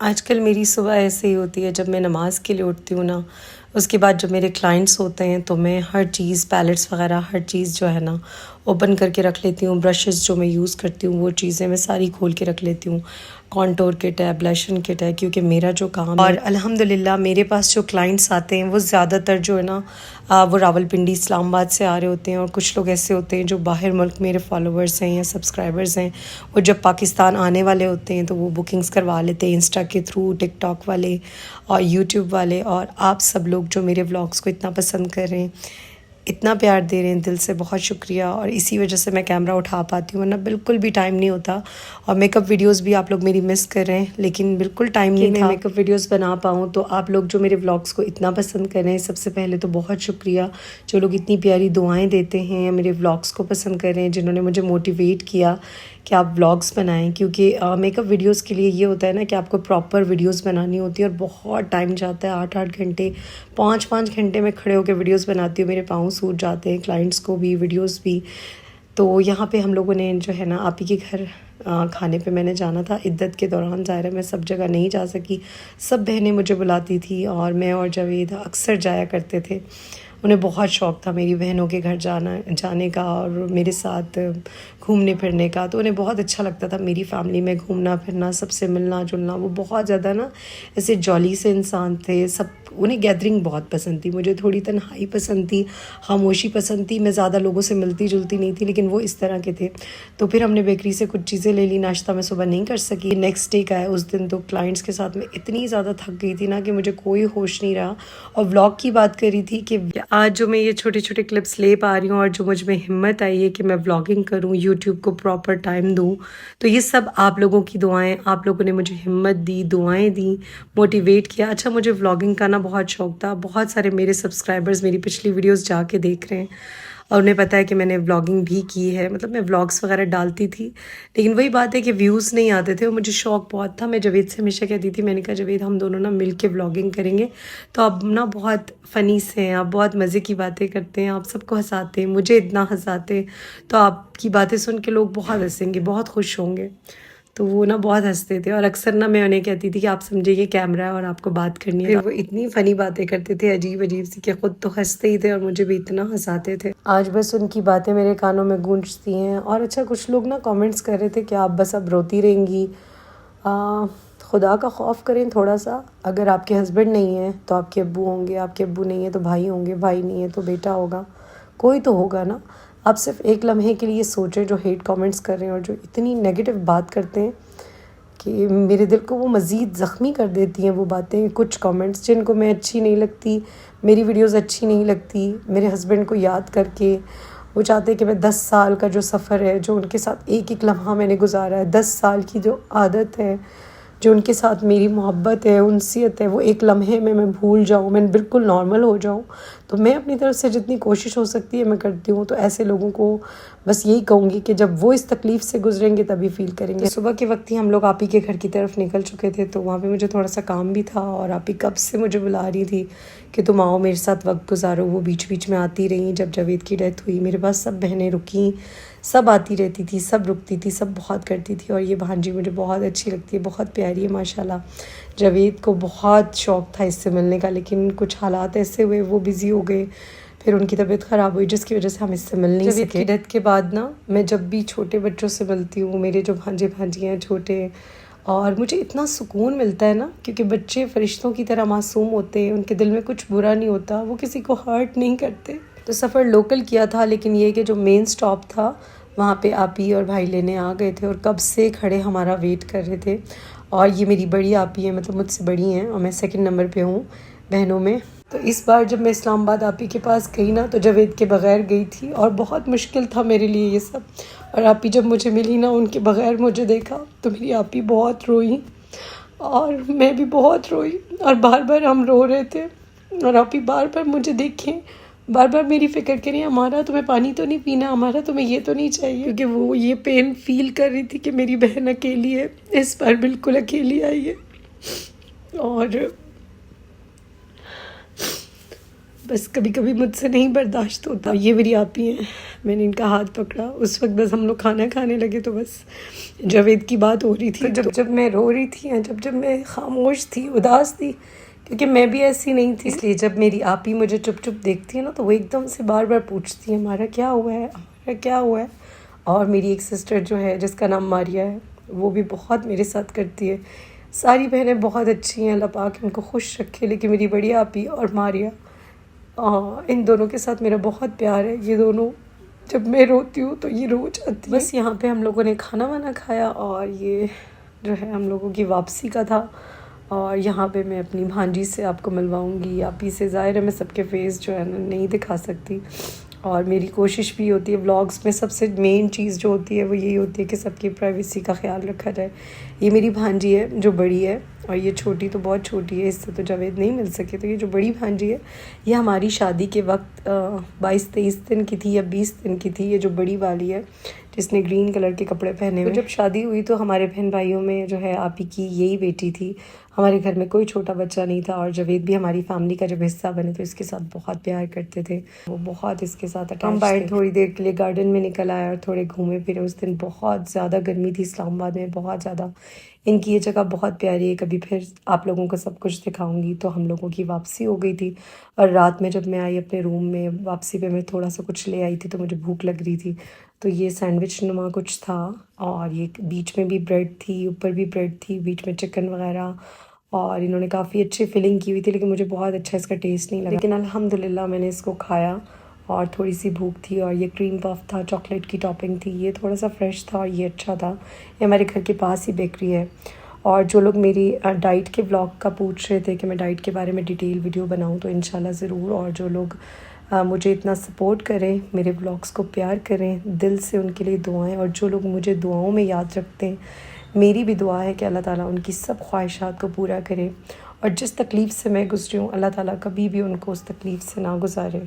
آج کل میری صبح ایسے ہی ہوتی ہے، جب میں نماز کے لیے اٹھتی ہوں نا، اس کے بعد جب میرے کلائنٹس ہوتے ہیں تو میں ہر چیز پیلٹس وغیرہ ہر چیز جو ہے نا اوپن کر کے رکھ لیتی ہوں. برشز جو میں یوز کرتی ہوں وہ چیزیں میں ساری کھول کے رکھ لیتی ہوں. کانٹور کٹ ہے، بلشن کٹ ہے، کیونکہ میرا جو کام ہے اور الحمدللہ میرے پاس جو کلائنٹس آتے ہیں وہ زیادہ تر جو ہے نا وہ راولپنڈی اسلام آباد سے آ رہے ہوتے ہیں، اور کچھ لوگ ایسے ہوتے ہیں جو باہر ملک میرے فالوورز ہیں یا سبسکرائبرز ہیں. وہ جب پاکستان آنے والے ہوتے ہیں تو وہ بکنگز کروا لیتے ہیں انسٹا کے تھرو، ٹک ٹاک والے اور یوٹیوب والے. اور آپ سب لوگ جو میرے ولاگس کو اتنا پسند کر رہے ہیں، اتنا پیار دے رہے ہیں، دل سے بہت شکریہ. اور اسی وجہ سے میں کیمرہ اٹھا پاتی ہوں، ورنہ بالکل بھی ٹائم نہیں ہوتا. اور میک اپ ویڈیوز بھی آپ لوگ میری مس کر رہے ہیں، لیکن بالکل ٹائم نہیں تھا میک اپ ویڈیوز بنا پاؤں. تو آپ لوگ جو میرے ولاگس کو اتنا پسند کر رہے ہیں، سب سے پہلے تو بہت شکریہ. جو لوگ اتنی پیاری دعائیں دیتے ہیں، میرے ولاگس کو پسند کر رہے ہیں، جنہوں نے مجھے موٹیویٹ کیا کہ آپ ولاگس بنائیں. کیونکہ میک اپ ویڈیوز کے لیے یہ ہوتا ہے نا کہ آپ کو پراپر ویڈیوز بنانی ہوتی ہے اور بہت ٹائم جاتا ہے. 8 گھنٹے 5 گھنٹے میں کھڑے ہو کے ویڈیوز بناتی ہوں، میرے پاؤں سوٹ جاتے ہیں، کلائنٹس کو بھی، ویڈیوز بھی. تو یہاں پہ ہم لوگوں نے جو ہے نا آپ ہی کے گھر کھانے پہ میں نے جانا تھا عدت کے دوران. ظاہر ہے میں سب جگہ نہیں جا سکی، سب بہنیں مجھے بلاتی تھی اور میں اور جاوید اکثر جایا کرتے تھے. انہیں بہت شوق تھا میری بہنوں کے گھر جانے کا اور میرے ساتھ گھومنے پھرنے کا. تو انہیں بہت اچھا لگتا تھا میری فیملی میں گھومنا پھرنا، سب سے ملنا جلنا. وہ بہت زیادہ نا ایسے جالی سے انسان تھے. انہیں گیدرنگ بہت پسند تھی، مجھے تھوڑی تنہائی پسند تھی، خاموشی پسند تھی. میں زیادہ لوگوں سے ملتی جلتی نہیں تھی، لیکن وہ اس طرح کے تھے. تو پھر ہم نے بیکری سے کچھ چیزیں لے لی. ناشتہ میں صبح نہیں کر سکی، نیکسٹ ڈے کا ہے. اس دن تو کلائنٹس کے ساتھ میں اتنی زیادہ تھک گئی تھی نا کہ مجھے کوئی ہوش نہیں رہا. اور ولاگ کی بات کری تھی کہ آج جو میں یہ چھوٹے چھوٹے کلپس لے پا رہی ہوں اور جو مجھ میں ہمت آئی ہے کہ میں ولاگنگ کروں، یوٹیوب کو پراپر ٹائم دوں، تو یہ سب آپ لوگوں کی دعائیں. آپ لوگوں نے مجھے ہمت دی، دعائیں دیں، موٹیویٹ کیا. اچھا مجھے ولاگنگ کا نا بہت شوق تھا. بہت سارے میرے سبسکرائبرز میری پچھلی ویڈیوز جا کے دیکھ رہے ہیں اور انہیں پتہ ہے کہ میں نے ولاگنگ بھی کی ہے. مطلب میں ولاگس وغیرہ ڈالتی تھی، لیکن وہی بات ہے کہ ویوز نہیں آتے تھے. اور مجھے شوق بہت تھا. میں جاوید سے ہمیشہ کہتی تھی، میں نے کہا جاوید ہم دونوں نا مل کے ولاگنگ کریں گے. تو آپ نا بہت فنی سے ہیں، آپ بہت مزے کی باتیں کرتے ہیں، آپ سب کو ہنساتے ہیں، مجھے اتنا ہنساتے. تو آپ کی باتیں سن کے لوگ بہت ہنسیں گے، بہت خوش ہوں گے. تو وہ نا بہت ہنستے تھے. اور اکثر نا میں انہیں کہتی تھی کہ آپ سمجھے یہ کیمرہ ہے اور آپ کو بات کرنی ہے. پھر وہ اتنی فنی باتیں کرتے تھے عجیب عجیب سی کہ خود تو ہنستے ہی تھے اور مجھے بھی اتنا ہنساتے تھے. آج بس ان کی باتیں میرے کانوں میں گونجتی ہیں. اور اچھا کچھ لوگ نا کامنٹس کر رہے تھے کہ آپ بس اب روتی رہیں گی. خدا کا خوف کریں تھوڑا سا. اگر آپ کے ہسبینڈ نہیں ہیں تو آپ کے ابو ہوں گے، آپ کے ابو نہیں ہیں تو بھائی ہوں گے، بھائی نہیں ہے تو بیٹا ہوگا، کوئی تو ہوگا نا. آپ صرف ایک لمحے کے لیے سوچیں. جو ہیٹ کامنٹس کر رہے ہیں اور جو اتنی نیگیٹو بات کرتے ہیں کہ میرے دل کو وہ مزید زخمی کر دیتی ہیں وہ باتیں. کچھ کامنٹس جن کو میں اچھی نہیں لگتی، میری ویڈیوز اچھی نہیں لگتی، میرے ہسبینڈ کو یاد کر کے وہ چاہتے ہیں کہ میں 10 سال کا جو سفر ہے، جو ان کے ساتھ ایک ایک لمحہ میں نے گزارا ہے، 10 سال کی جو عادت ہے، جو ان کے ساتھ میری محبت ہے، انسیت ہے، وہ ایک لمحے میں بھول جاؤں، میں بالکل نارمل ہو جاؤں. تو میں اپنی طرف سے جتنی کوشش ہو سکتی ہے میں کرتی ہوں. تو ایسے لوگوں کو بس یہی کہوں گی کہ جب وہ اس تکلیف سے گزریں گے تبھی فیل کریں گے. صبح کے وقت ہی ہم لوگ آپ ہی کے گھر کی طرف نکل چکے تھے، تو وہاں پہ مجھے تھوڑا سا کام بھی تھا. اور آپ ہی کب سے مجھے بلا رہی تھی کہ تم آؤ میرے ساتھ وقت گزارو. وہ بیچ بیچ میں آتی رہیں. جب جاوید کی ڈیتھ ہوئی میرے پاس سب بہنیں رکیں، سب آتی رہتی تھی، سب رکتی تھی، سب بہت کرتی تھی. اور یہ بھانجی مجھے بہت اچھی لگتی ہے، بہت پیاری ہے ماشاءاللہ. جاوید کو بہت شوق تھا اس سے ملنے کا، لیکن کچھ حالات ایسے ہوئے، وہ بزی ہو گئے، پھر ان کی طبیعت خراب ہوئی جس کی وجہ سے ہم اس سے مل نہیں سکے. جاوید کی ڈیتھ کے بعد نا میں جب بھی چھوٹے بچوں سے ملتی ہوں، میرے جو بھانجے بھانجی ہیں چھوٹے، اور مجھے اتنا سکون ملتا ہے نا، کیونکہ بچے فرشتوں کی طرح معصوم ہوتے ہیں، ان کے دل میں کچھ برا نہیں ہوتا، وہ کسی کو ہرٹ نہیں کرتے. تو سفر لوکل کیا تھا، لیکن یہ کہ جو مین سٹاپ تھا وہاں پہ آپی اور بھائی لینے آ گئے تھے اور کب سے کھڑے ہمارا ویٹ کر رہے تھے. اور یہ میری بڑی آپی ہیں، مطلب مجھ سے بڑی ہیں، اور میں سیکنڈ نمبر پہ ہوں بہنوں میں. تو اس بار جب میں اسلام آباد آپی کے پاس گئی نا تو جاوید کے بغیر گئی تھی، اور بہت مشکل تھا میرے لیے یہ سب. اور آپی جب مجھے ملی نا، ان کے بغیر مجھے دیکھا تو میری آپی بہت روئی اور میں بھی بہت روئی، اور بار بار ہم رو رہے تھے. اور آپی بار بار مجھے دیکھیں، بار بار میری فکر کریں، ہمارا تمہیں پانی تو نہیں پینا، ہمارا تمہیں یہ تو نہیں چاہیے. کیونکہ وہ یہ پین فیل کر رہی تھی کہ میری بہن اکیلی ہے، اس بار بالکل اکیلی آئی ہے. اور بس کبھی کبھی مجھ سے نہیں برداشت ہوتا. یہ میری آپی ہیں, میں نے ان کا ہاتھ پکڑا اس وقت, بس ہم لوگ کھانا کھانے لگے تو بس جاوید کی بات ہو رہی تھی. جب میں رو رہی تھی, جب میں خاموش تھی, اداس تھی, کیونکہ میں بھی ایسی نہیں تھی, اس لیے جب میری آپی مجھے چپ چپ دیکھتی ہے نا تو وہ ایک دم سے بار بار پوچھتی ہے ہمارا کیا ہوا ہے, ہمارا کیا ہوا ہے. اور میری ایک سسٹر جو ہے جس کا نام ماریہ ہے, وہ بھی بہت میرے ساتھ کرتی ہے. ساری بہنیں بہت اچھی ہیں, اللہ پاک ان کو خوش رکھے, لیکن میری بڑی آپی اور ماریہ, ان دونوں کے ساتھ میرا بہت پیار ہے. یہ دونوں جب میں روتی ہوں تو یہ رو جاتی ہیں. بس یہاں پہ ہم لوگوں نے کھانا وانا کھایا, اور یہ جو ہے ہم لوگوں کی واپسی کا تھا. اور یہاں پہ میں اپنی بھانجی سے آپ کو ملواؤں گی, آپی سے. ظاہر ہے میں سب کے فیس جو ہے نا نہیں دکھا سکتی, اور میری کوشش بھی ہوتی ہے ولاگس میں سب سے مین چیز جو ہوتی ہے وہ یہی ہوتی ہے کہ سب کی پرائیویسی کا خیال رکھا جائے. یہ میری بھانجی ہے جو بڑی ہے, اور یہ چھوٹی تو بہت چھوٹی ہے, اس سے تو جاوید نہیں مل سکے. تو یہ جو بڑی بھانجی ہے یہ ہماری شادی کے وقت 22-23 دن کی تھی یا 20 دن کی تھی. یہ جو بڑی والی ہے جس نے گرین کلر کے کپڑے پہنے ہوئے. جب شادی ہوئی تو ہمارے بہن بھائیوں میں جو ہے آپی کی یہی بیٹی تھی. ہمارے گھر میں کوئی چھوٹا بچہ نہیں تھا, اور جاوید بھی ہماری فیملی کا جب حصہ بنے تو اس کے ساتھ بہت پیار کرتے تھے. وہ بہت اس کے ساتھ ہم باہر تھوڑی دیر کے لیے گارڈن میں نکل آئے اور تھوڑے گھومے پھرے. اس دن بہت زیادہ گرمی تھی اسلام آباد میں, بہت زیادہ. ان کی یہ جگہ بہت پیاری ہے, کبھی پھر آپ لوگوں کو سب کچھ دکھاؤں گی. تو ہم لوگوں کی واپسی ہو گئی تھی, اور رات میں جب میں آئی اپنے روم میں واپسی پہ میں تھوڑا سا کچھ لے آئی تھی, تو مجھے بھوک لگ رہی تھی. تو یہ سینڈوچ نما کچھ تھا, اور یہ بیچ میں بھی بریڈ تھی, اوپر بھی بریڈ تھی, بیچ میں چکن وغیرہ, اور انہوں نے کافی اچھی فلنگ کی ہوئی تھی, لیکن مجھے بہت اچھا اس کا ٹیسٹ نہیں لگا. لیکن الحمدللہ میں نے اس کو کھایا, اور تھوڑی سی بھوک تھی. اور یہ کریم پف تھا, چاکلیٹ کی ٹاپنگ تھی, یہ تھوڑا سا فریش تھا اور یہ اچھا تھا. یہ ہمارے گھر کے پاس ہی بیکری ہے. اور جو لوگ میری ڈائٹ کے بلاگ کا پوچھ رہے تھے کہ میں ڈائٹ کے بارے میں ڈیٹیل ویڈیو بناؤں, تو انشاءاللہ ضرور. اور جو لوگ مجھے اتنا سپورٹ کریں, میرے بلاگس کو پیار کریں, دل سے ان کے لیے دعائیں. اور جو لوگ مجھے دعاؤں میں یاد رکھتے ہیں, میری بھی دعا ہے کہ اللہ تعالیٰ ان کی سب خواہشات کو پورا کرے, اور جس تکلیف سے میں گزری ہوں اللہ تعالیٰ کبھی بھی ان کو اس تکلیف سے نہ گزارے.